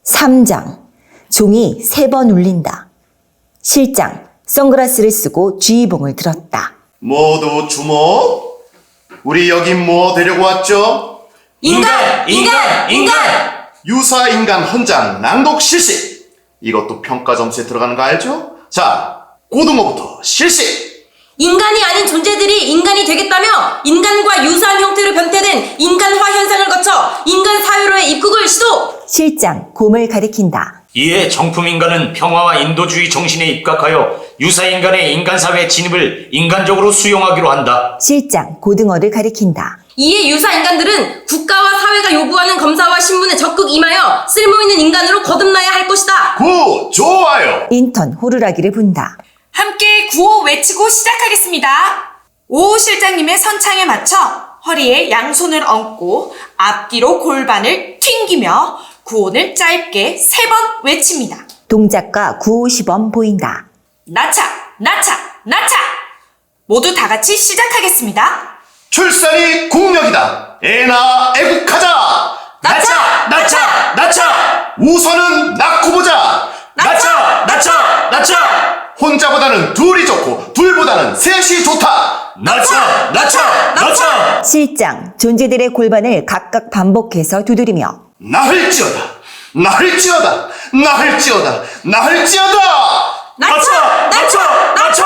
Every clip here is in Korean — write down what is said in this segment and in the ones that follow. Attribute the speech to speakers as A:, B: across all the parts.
A: 3장. 종이 3번 울린다. 실장. 선글라스를 쓰고 주의봉을 들었다.
B: 모두 주목. 우리 여기 뭐 되려고 왔죠?
C: 인간!
B: 유사인간 헌장 낭독 실시. 이것도 평가 점수에 들어가는 거 알죠? 자, 고등어부터 실시.
C: 인간이 아닌 존재들이 인간이 되겠다며 인간과 유사한 형태로 변태된 인간화 현상을 거쳐 인간 사회로의 입국을 시도!
A: 실장. 곰을 가리킨다.
D: 이에 정품인간은 평화와 인도주의 정신에 입각하여 유사인간의 인간사회 진입을 인간적으로 수용하기로 한다.
A: 실장. 고등어를 가리킨다.
C: 이에 유사인간들은 국가와 사회가 요구하는 검사와 신문에 적극 임하여 쓸모있는 인간으로 거듭나야 할 것이다.
B: 굿! 좋아요!
A: 인턴. 호루라기를 분다.
E: 함께 구호 외치고 시작하겠습니다. 오 실장님의 선창에 맞춰 허리에 양손을 얹고 앞뒤로 골반을 튕기며 구호를 짧게 3번 외칩니다.
A: 동작과 구호 시범 보인다.
E: 나차, 나차, 나차! 모두 다 같이 시작하겠습니다.
B: 출산이 국력이다. 애나 애국하자.
C: 나차!
D: 나차! 나차!
B: 우선은 낳고 보자.
D: 나차! 나차! 나차!
B: 혼자보다는 둘이 좋고 둘보다는 셋이 좋다.
D: 나차! 나차! 나차!
A: 실장. 존재들의 골반을 각각 반복해서 두드리며
B: 나을지어다. 나을지어다. 나을지어다. 나을지어다.
D: 나차! 나차! 나차!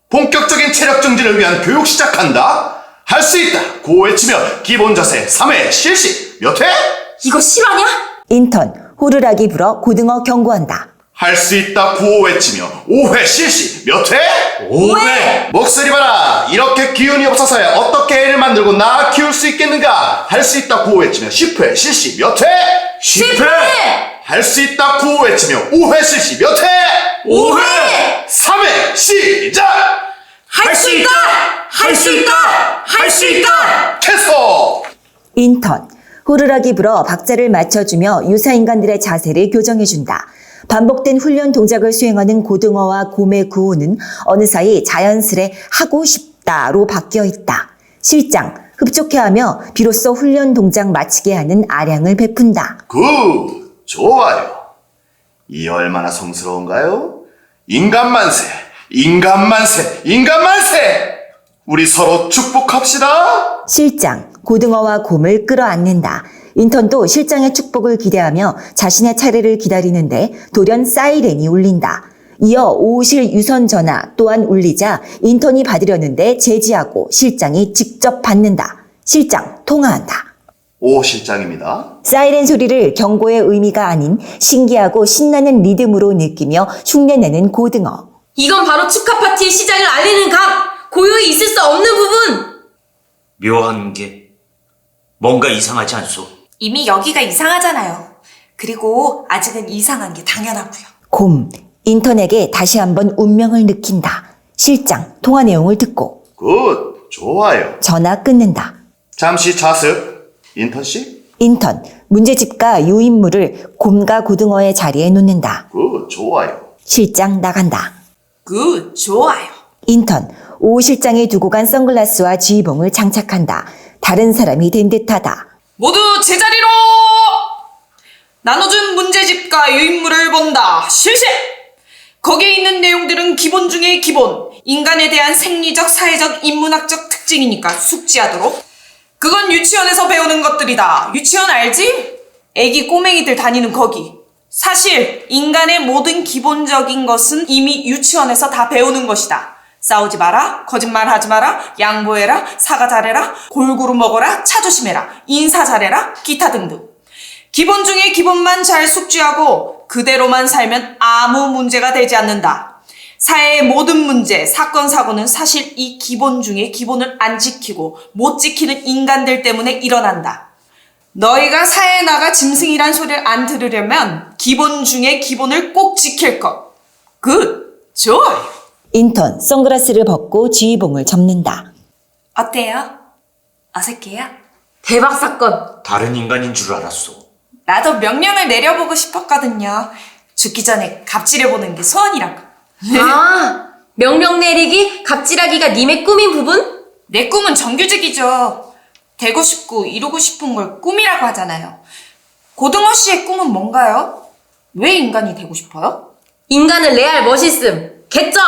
B: 본격적인 체력 증진을 위한 교육 시작한다. 할 수 있다. 구호 외치며 기본 자세 3회 실시. 몇 회?
C: 이거 실화냐?
A: 인턴. 호루라기 불어 고등어 경고한다.
B: 할 수 있다. 구호 외치며 5회 실시. 몇 회?
D: 5회!
B: 목소리 봐라. 이렇게 기운이 없어서야 어떻게 애를 만들고 낳아 키울 수 있겠는가. 할 수 있다. 구호 외치며 10회 실시. 몇 회?
D: 10회!
B: 할 수 있다. 구호 외치며 5회 실시. 몇 회?
D: 5회!
B: 3회 시작.
C: 할 수 있다! 할 수 있다! 할 수 있다!
B: 캐스터.
A: 인턴. 호루라기 불어 박자를 맞춰주며 유사인간들의 자세를 교정해준다. 반복된 훈련 동작을 수행하는 고등어와 곰의 구호는 어느 사이 자연스레 하고 싶다로 바뀌어 있다. 실장. 흡족해하며 비로소 훈련 동작 마치게 하는 아량을 베푼다.
B: 굿. 좋아요. 이 얼마나 성스러운가요? 인간 만세. 인간 만세. 인간 만세. 우리 서로 축복합시다.
A: 실장. 고등어와 곰을 끌어안는다. 인턴도 실장의 축복을 기대하며 자신의 차례를 기다리는데 돌연 사이렌이 울린다. 이어 오실 유선 전화 또한 울리자 인턴이 받으려는데 제지하고 실장이 직접 받는다. 실장. 통화한다.
B: 오 실장입니다.
A: 사이렌 소리를 경고의 의미가 아닌 신기하고 신나는 리듬으로 느끼며 흉내내는 고등어.
C: 이건 바로 축하 파티의 시작을 알리는 감! 고요히 있을 수 없는 부분!
D: 묘한 게 뭔가 이상하지 않소?
E: 이미 여기가 이상하잖아요. 그리고 아직은 이상한 게 당연하고요.
A: 곰. 인턴에게 다시 한번 운명을 느낀다. 실장. 통화 내용을 듣고
B: 굿. 좋아요.
A: 전화 끊는다.
B: 잠시 좌습. 인턴씨?
A: 인턴. 문제집과 유인물을 곰과 고등어의 자리에 놓는다.
B: 굿. 좋아요.
A: 실장 나간다.
E: 굿, 좋아요.
A: 인턴. 오 실장이 두고 간 선글라스와 지휘봉을 장착한다. 다른 사람이 된 듯하다.
E: 모두 제자리로! 나눠준 문제집과 유인물을 본다. 실시! 거기에 있는 내용들은 기본 중의 기본. 인간에 대한 생리적, 사회적, 인문학적 특징이니까 숙지하도록. 그건 유치원에서 배우는 것들이다. 유치원 알지? 애기 꼬맹이들 다니는 거기. 사실 인간의 모든 기본적인 것은 이미 유치원에서 다 배우는 것이다. 싸우지 마라, 거짓말하지 마라, 양보해라, 사과 잘해라, 골고루 먹어라, 차 조심해라, 인사 잘해라, 기타 등등. 기본 중에 기본만 잘 숙지하고 그대로만 살면 아무 문제가 되지 않는다. 사회의 모든 문제, 사건, 사고는 사실 이 기본 중에 기본을 안 지키고 못 지키는 인간들 때문에 일어난다. 너희가 사회에 나가 짐승이란 소리를 안 들으려면 기본 중에 기본을 꼭 지킬 것. 굿! 좋아요.
A: 인턴. 선글라스를 벗고 지휘봉을 접는다.
E: 어때요? 어색해요?
C: 대박 사건!
D: 다른 인간인 줄 알았소.
E: 나도 명령을 내려보고 싶었거든요. 죽기 전에 갑질해보는 게 소원이라고.
C: 아, 명령 내리기, 갑질하기가 님의 꿈인 부분?
E: 내 꿈은 정규직이죠. 되고 싶고 이루고 싶은 걸 꿈이라고 하잖아요. 고등어 씨의 꿈은 뭔가요? 왜 인간이 되고 싶어요?
C: 인간은 레알 멋있음. 개점!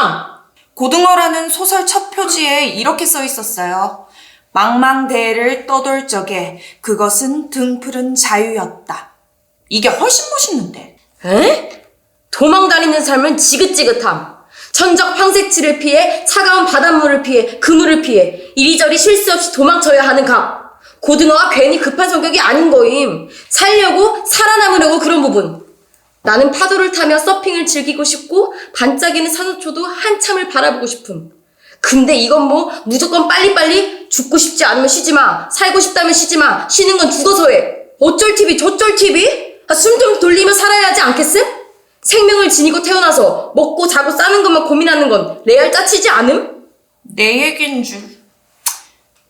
E: 고등어라는 소설 첫 표지에 이렇게 써 있었어요. 망망대해를 떠돌 적에 그것은 등푸른 자유였다. 이게 훨씬 멋있는데.
C: 에? 도망다니는 삶은 지긋지긋함. 천적 황색치를 피해 차가운 바닷물을 피해 그물을 피해 이리저리 쉴 새 없이 도망쳐야 하는 감. 고등어가 괜히 급한 성격이 아닌 거임. 살려고 살아남으려고 그런 부분. 나는 파도를 타며 서핑을 즐기고 싶고 반짝이는 산호초도 한참을 바라보고 싶음. 근데 이건 뭐 무조건 빨리빨리 죽고 싶지 않으면 쉬지 마. 살고 싶다면 쉬지 마. 쉬는 건 죽어서 해. 어쩔 TV 저쩔 TV? 숨 좀 돌리며 살아야 하지 않겠음? 생명을 지니고 태어나서 먹고 자고 싸는 것만 고민하는 건 레알 짜치지 않음?
E: 내 얘기인 줄.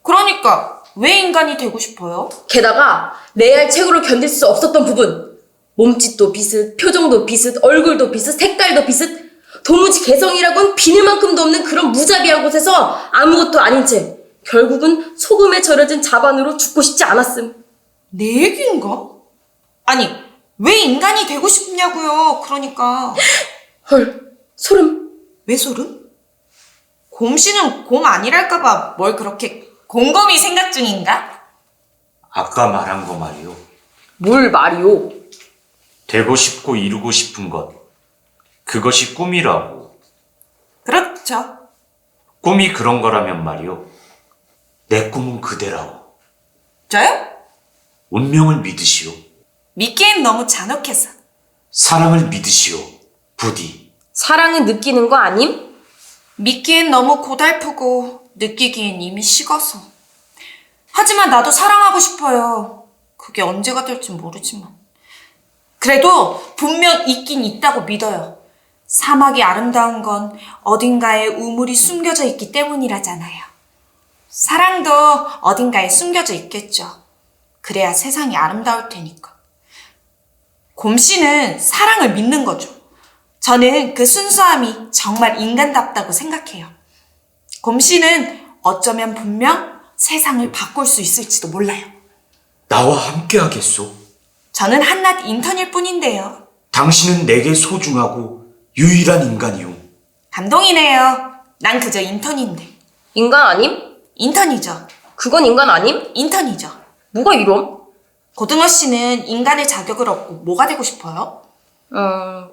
E: 그러니까 왜 인간이 되고 싶어요?
C: 게다가 레알 책으로 견딜 수 없었던 부분. 몸짓도 비슷, 표정도 비슷, 얼굴도 비슷, 색깔도 비슷. 도무지 개성이라곤 비늘만큼도 없는 그런 무자비한 곳에서 아무것도 아닌 채 결국은 소금에 절여진 자반으로 죽고 싶지 않았음.
E: 내 얘기인가? 아니, 왜 인간이 되고 싶냐고요. 그러니까.
C: 헐, 소름.
E: 왜 소름? 곰씨는 곰 아니랄까봐 뭘 그렇게 곰곰이 생각 중인가?
D: 아까 말한 거 말이요.
C: 뭘 말이오?
D: 되고 싶고 이루고 싶은 것. 그것이 꿈이라고.
E: 그렇죠.
D: 꿈이 그런 거라면 말이요. 내 꿈은 그대라오.
E: 저요?
D: 운명을 믿으시오.
E: 믿기엔 너무 잔혹해서.
D: 사랑을 믿으시오. 부디.
C: 사랑은 느끼는 거 아님?
E: 믿기엔 너무 고달프고 느끼기엔 이미 식어서. 하지만 나도 사랑하고 싶어요. 그게 언제가 될진 모르지만. 그래도 분명 있긴 있다고 믿어요. 사막이 아름다운 건 어딘가에 우물이 숨겨져 있기 때문이라잖아요. 사랑도 어딘가에 숨겨져 있겠죠. 그래야 세상이 아름다울 테니까. 곰씨는 사랑을 믿는 거죠. 저는 그 순수함이 정말 인간답다고 생각해요. 곰씨는 어쩌면 분명 세상을 바꿀 수 있을지도 몰라요.
D: 나와 함께 하겠소.
E: 저는 한낱 인턴일 뿐인데요.
D: 당신은 내게 소중하고 유일한 인간이오.
E: 감동이네요. 난 그저 인턴인데.
C: 인간 아님?
E: 인턴이죠.
C: 그건 인간 아님?
E: 인턴이죠.
C: 뭐가 이럼?
E: 고등어 씨는 인간의 자격을 얻고 뭐가 되고 싶어요?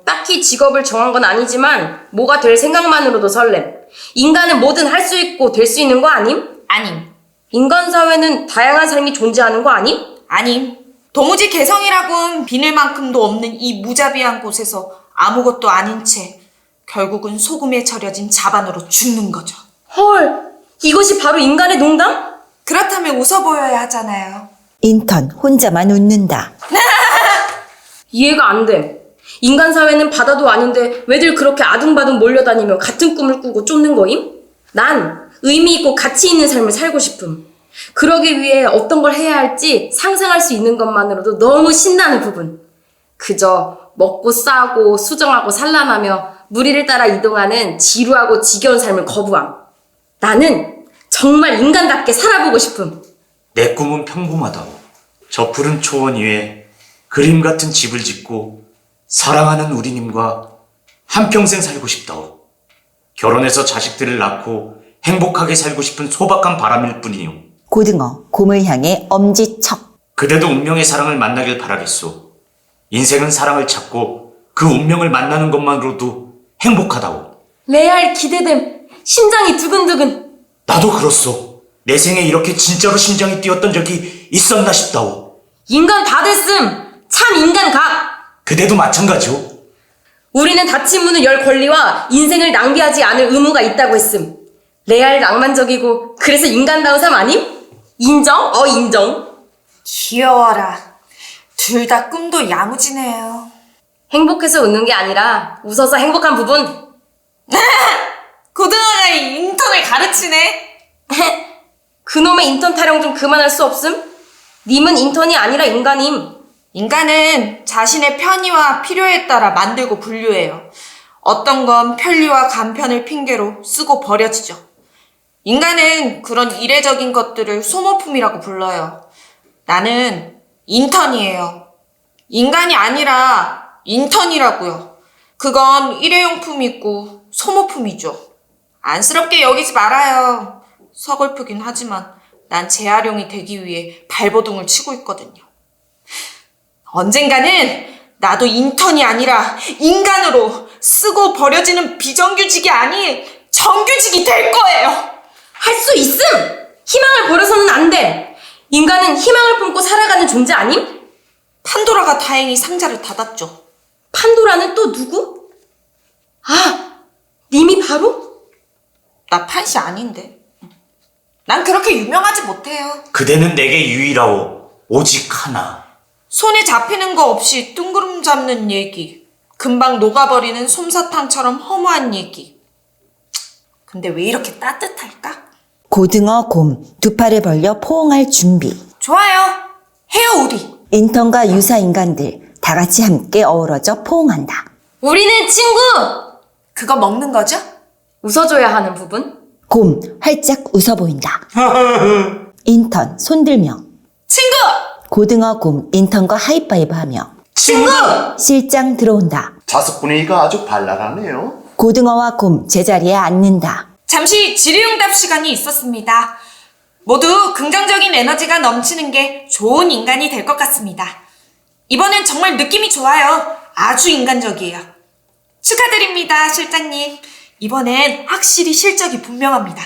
C: 딱히 직업을 정한 건 아니지만 뭐가 될 생각만으로도 설렘. 인간은 뭐든 할 수 있고 될 수 있는 거 아님?
E: 아님.
C: 인간 사회는 다양한 삶이 존재하는 거 아님?
E: 아님. 도무지 개성이라곤 비늘만큼도 없는 이 무자비한 곳에서 아무것도 아닌 채 결국은 소금에 절여진 자반으로 죽는 거죠.
C: 헐, 이것이 바로 인간의 농담?
E: 그렇다면 웃어 보여야 하잖아요.
A: 인턴 혼자만 웃는다.
C: 이해가 안 돼. 인간 사회는 바다도 아닌데 왜들 그렇게 아둥바둥 몰려다니며 같은 꿈을 꾸고 쫓는 거임? 난 의미 있고 가치 있는 삶을 살고 싶음. 그러기 위해 어떤 걸 해야 할지 상상할 수 있는 것만으로도 너무 신나는 부분. 그저 먹고 싸고 수정하고 산란하며 무리를 따라 이동하는 지루하고 지겨운 삶을 거부함. 나는 정말 인간답게 살아보고 싶음.
D: 내 꿈은 평범하다오. 저 푸른 초원 위에 그림 같은 집을 짓고 사랑하는 우리님과 한평생 살고 싶다오. 결혼해서 자식들을 낳고 행복하게 살고 싶은 소박한 바람일 뿐이요.
A: 고등어 곰을 향해 엄지척.
D: 그대도 운명의 사랑을 만나길 바라겠소. 인생은 사랑을 찾고 그 운명을 만나는 것만으로도 행복하다오.
C: 레알 기대됨. 심장이 두근두근.
D: 나도 그렇소. 내 생에 이렇게 진짜로 심장이 뛰었던 적이 있었나 싶다오.
C: 인간 다 됐음. 참 인간 각.
D: 그대도 마찬가지오.
C: 우리는 닫힌 문을 열 권리와 인생을 낭비하지 않을 의무가 있다고 했음. 레알 낭만적이고 그래서 인간다운 삶 아님? 인정? 인정.
E: 귀여워라. 둘 다 꿈도 야무지네요.
C: 행복해서 웃는 게 아니라 웃어서 행복한 부분.
E: 고등어가 인턴을 가르치네.
C: 그놈의 인턴 타령 좀 그만할 수 없음? 님은 인턴이 아니라 인간임.
E: 인간은 자신의 편의와 필요에 따라 만들고 분류해요. 어떤 건 편리와 간편을 핑계로 쓰고 버려지죠. 인간은 그런 이례적인 것들을 소모품이라고 불러요. 나는 인턴이에요. 인간이 아니라 인턴이라고요. 그건 일회용품이고 소모품이죠. 안쓰럽게 여기지 말아요. 서글프긴 하지만 난 재활용이 되기 위해 발버둥을 치고 있거든요. 언젠가는 나도 인턴이 아니라 인간으로 쓰고 버려지는 비정규직이 아닌 정규직이 될 거예요.
C: 할 수 있음! 희망을 버려서는 안 돼! 인간은 희망을 품고 살아가는 존재 아님?
E: 판도라가 다행히 상자를 닫았죠.
C: 판도라는 또 누구? 아, 님이 바로?
E: 나 판시 아닌데. 난 그렇게 유명하지 못해요.
D: 그대는 내게 유일하오. 오직 하나.
E: 손에 잡히는 거 없이 뜬구름 잡는 얘기. 금방 녹아버리는 솜사탕처럼 허무한 얘기. 근데 왜 이렇게 따뜻할까?
A: 고등어, 곰, 두 팔을 벌려 포옹할 준비.
E: 좋아요. 해요, 우리.
A: 인턴과 유사 인간들 다 같이 함께 어우러져 포옹한다.
C: 우리는 친구!
E: 그거 먹는 거죠?
C: 웃어줘야 하는 부분?
A: 곰 활짝 웃어 보인다. 인턴 손들며.
E: 친구!
A: 고등어, 곰 인턴과 하이파이브 하며.
C: 친구!
A: 실장 들어온다.
B: 자습 분위기가 아주 발랄하네요.
A: 고등어와 곰 제자리에 앉는다.
E: 잠시 질의응답 시간이 있었습니다. 모두 긍정적인 에너지가 넘치는 게 좋은 인간이 될 것 같습니다. 이번엔 정말 느낌이 좋아요. 아주 인간적이에요. 축하드립니다, 실장님. 이번엔 확실히 실적이 분명합니다.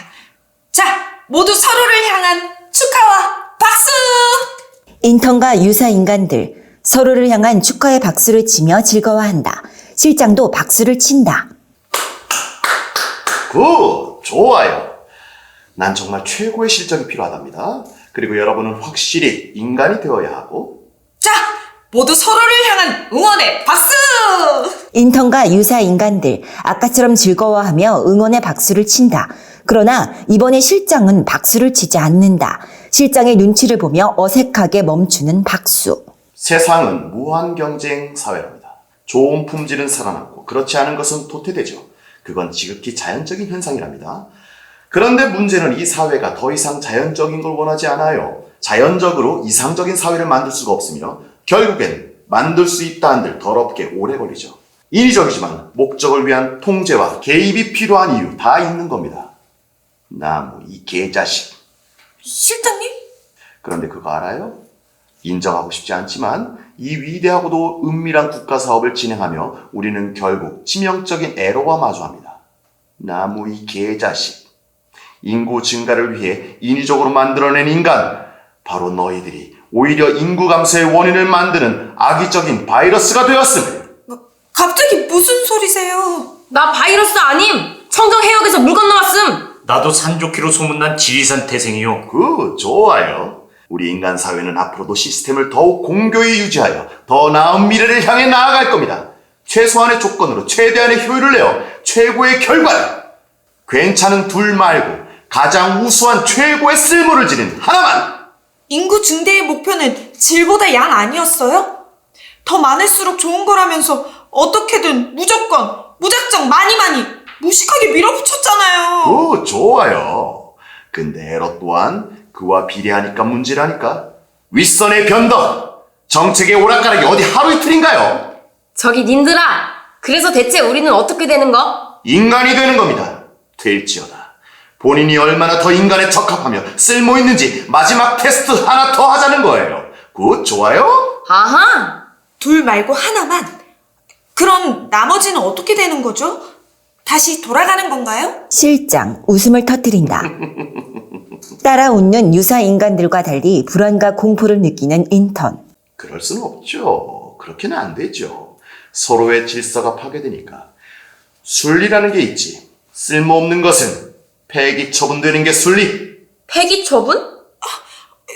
E: 자, 모두 서로를 향한 축하와 박수!
A: 인턴과 유사 인간들 서로를 향한 축하의 박수를 치며 즐거워한다. 실장도 박수를 친다.
B: 굿! 좋아요. 난 정말 최고의 실적이 필요하답니다. 그리고 여러분은 확실히 인간이 되어야 하고.
E: 자, 모두 서로를 향한 응원의 박수!
A: 인턴과 유사 인간들 아까처럼 즐거워하며 응원의 박수를 친다. 그러나 이번에 실장은 박수를 치지 않는다. 실장의 눈치를 보며 어색하게 멈추는 박수.
B: 세상은 무한 경쟁 사회랍니다. 좋은 품질은 살아남고 그렇지 않은 것은 도태되죠. 그건 지극히 자연적인 현상이랍니다. 그런데 문제는 이 사회가 더 이상 자연적인 걸 원하지 않아요. 자연적으로 이상적인 사회를 만들 수가 없으며 결국엔 만들 수 있다 한들 더럽게 오래 걸리죠. 인위적이지만 목적을 위한 통제와 개입이 필요한 이유 다 있는 겁니다. 나무 이 개자식.
E: 실장님?
B: 그런데 그거 알아요? 인정하고 싶지 않지만 이 위대하고도 은밀한 국가 사업을 진행하며 우리는 결국 치명적인 애로와 마주합니다. 나무 이 개자식. 인구 증가를 위해 인위적으로 만들어낸 인간. 바로 너희들이 오히려 인구 감소의 원인을 만드는 악의적인 바이러스가 되었음.
E: 갑자기 무슨 소리세요?
C: 나 바이러스 아님! 청정해역에서 물 건너왔음!
D: 나도 산좋기로 소문난 지리산 태생이요.
B: 좋아요. 우리 인간 사회는 앞으로도 시스템을 더욱 공교히 유지하여 더 나은 미래를 향해 나아갈 겁니다. 최소한의 조건으로 최대한의 효율을 내어 최고의 결과를. 괜찮은 둘 말고 가장 우수한 최고의 쓸모를 지닌 하나만.
E: 인구 증대의 목표는 질보다 양 아니었어요? 더 많을수록 좋은 거라면서 어떻게든 무조건, 무작정 많이 무식하게 밀어붙였잖아요.
B: 좋아요. 근데 에러 또한 그와 비례하니까 문제라니까. 윗선의 변덕. 정책의 오락가락이 어디 하루 이틀인가요?
C: 저기 님들아! 그래서 대체 우리는 어떻게 되는 거?
B: 인간이 되는 겁니다. 될지어다. 본인이 얼마나 더 인간에 적합하며 쓸모있는지 마지막 테스트 하나 더 하자는 거예요. 좋아요?
C: 아하!
E: 둘 말고 하나만. 그럼 나머지는 어떻게 되는 거죠? 다시 돌아가는 건가요?
A: 실장 웃음을 터뜨린다. 따라 웃는 유사 인간들과 달리 불안과 공포를 느끼는 인턴.
B: 그럴 수는 없죠. 그렇게는 안 되죠. 서로의 질서가 파괴되니까. 순리라는 게 있지. 쓸모없는 것은 폐기 처분되는 게 순리.
C: 폐기 처분?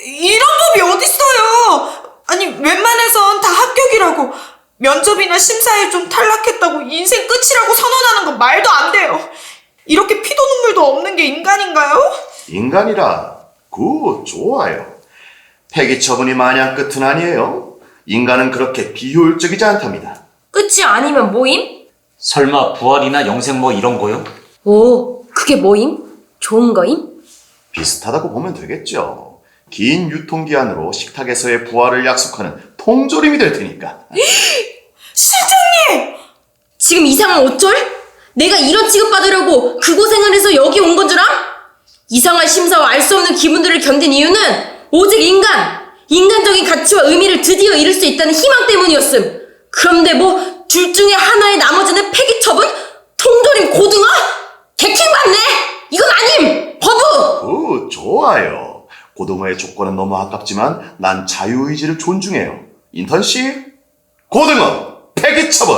E: 이런 법이 어딨어요? 아니, 웬만해선 다 합격이라고. 면접이나 심사에 좀 탈락했다고 인생 끝이라고 선언하는 건 말도 안 돼요. 이렇게 피도 눈물도 없는 게 인간인가요?
B: 인간이라. 좋아요. 폐기 처분이 마냥 끝은 아니에요. 인간은 그렇게 비효율적이지 않답니다.
C: 끝이 아니면 뭐임?
D: 설마 부활이나 영생 뭐 이런 거요?
C: 오, 그게 뭐임? 좋은 거임?
B: 비슷하다고 보면 되겠죠. 긴 유통기한으로 식탁에서의 부활을 약속하는 통조림이 될 테니까.
E: 실장님!
C: 지금 이 상황 어쩔? 내가 이런 취급받으려고 그 고생을 해서 여기 온 건 줄 알아? 이상한 심사와 알 수 없는 기분들을 견딘 이유는 오직 인간적인 가치와 의미를 드디어 이룰 수 있다는 희망 때문이었음. 그런데 뭐 둘 중에 하나의 나머지는 폐기 처분? 통조림 고등어? 개킹받네! 이건 아님! 거부!
B: 좋아요. 고등어의 조건은 너무 아깝지만 난 자유의지를 존중해요. 인턴 씨, 고등어 폐기 처분.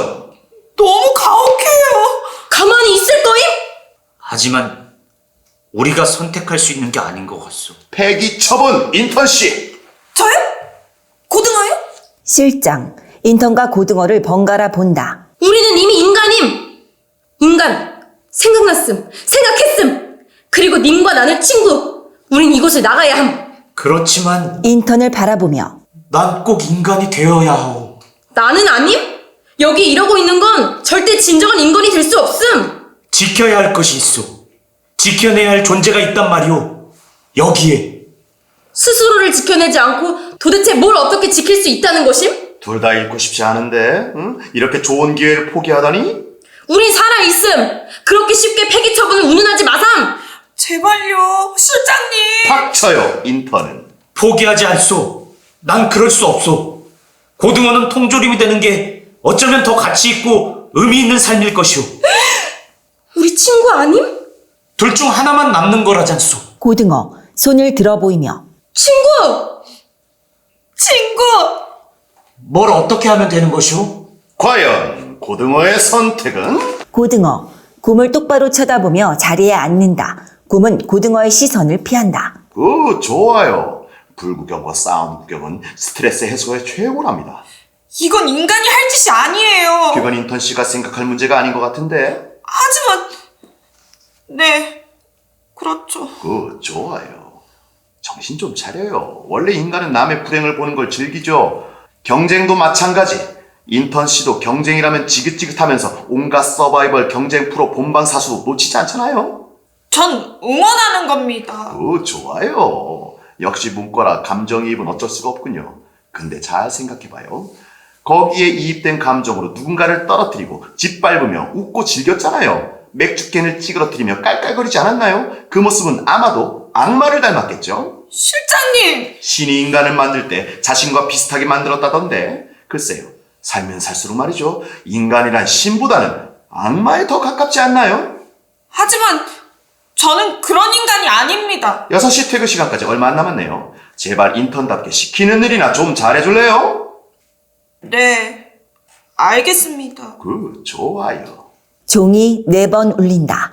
E: 너무 가혹해요.
C: 가만히 있을 거임?
D: 하지만 우리가 선택할 수 있는 게 아닌 것 같소.
B: 폐기 처분, 인턴 씨.
E: 저요? 고등어요?
A: 실장, 인턴과 고등어를 번갈아 본다.
C: 우리는 이미 인간임! 인간! 생각했음! 그리고 님과 나는 친구! 우린 이곳을 나가야 함!
D: 그렇지만
A: 인턴을 바라보며
D: 난 꼭 인간이 되어야 하오.
C: 나는 아님? 여기 이러고 있는 건 절대 진정한 인간이 될 수 없음!
D: 지켜야 할 것이 있어. 지켜내야 할 존재가 있단 말이오. 여기에.
C: 스스로를 지켜내지 않고 도대체 뭘 어떻게 지킬 수 있다는 것임?
B: 둘 다 잃고 싶지 않은데, 응? 이렇게 좋은 기회를 포기하다니?
C: 우린 살아있음! 그렇게 쉽게 폐기 처분을 운운하지 마삼!
E: 제발요, 실장님.
B: 닥쳐요, 인턴은.
D: 포기하지 않소. 난 그럴 수 없소. 고등어는 통조림이 되는 게 어쩌면 더 가치 있고 의미 있는 삶일 것이오.
C: 우리 친구 아님?
D: 둘 중 하나만 남는 거라잖소.
A: 고등어 손을 들어 보이며
C: 친구!
E: 친구.
D: 뭘 어떻게 하면 되는 것이오?
B: 과연 고등어의 선택은?
A: 고등어 곰을 똑바로 쳐다보며 자리에 앉는다. 곰은 고등어의 시선을 피한다.
B: 좋아요. 불구경과 싸움 구경은 스트레스 해소의 최고랍니다.
E: 이건 인간이 할 짓이 아니에요.
B: 그건 인턴 씨가 생각할 문제가 아닌 것 같은데.
E: 하지만 네, 그렇죠.
B: 좋아요. 정신 좀 차려요. 원래 인간은 남의 불행을 보는 걸 즐기죠. 경쟁도 마찬가지. 인턴 씨도 경쟁이라면 지긋지긋하면서 온갖 서바이벌 경쟁 프로 본방사수 놓치지 않잖아요.
E: 전 응원하는 겁니다.
B: 좋아요. 역시 문과라 감정이입은 어쩔 수가 없군요. 근데 잘 생각해봐요. 거기에 이입된 감정으로 누군가를 떨어뜨리고 짓밟으며 웃고 즐겼잖아요. 맥주캔을 찌그러뜨리며 깔깔거리지 않았나요? 그 모습은 아마도 악마를 닮았겠죠?
E: 실장님.
B: 신이 인간을 만들 때 자신과 비슷하게 만들었다던데. 글쎄요. 살면 살수록 말이죠. 인간이란 신보다는 악마에 더 가깝지 않나요?
E: 하지만 저는 그런 인간이 아닙니다.
B: 6시 퇴근 시간까지 얼마 안 남았네요. 제발 인턴답게 시키는 일이나 좀 잘해줄래요?
E: 네, 알겠습니다.
B: 좋아요.
A: 종이 4번 울린다.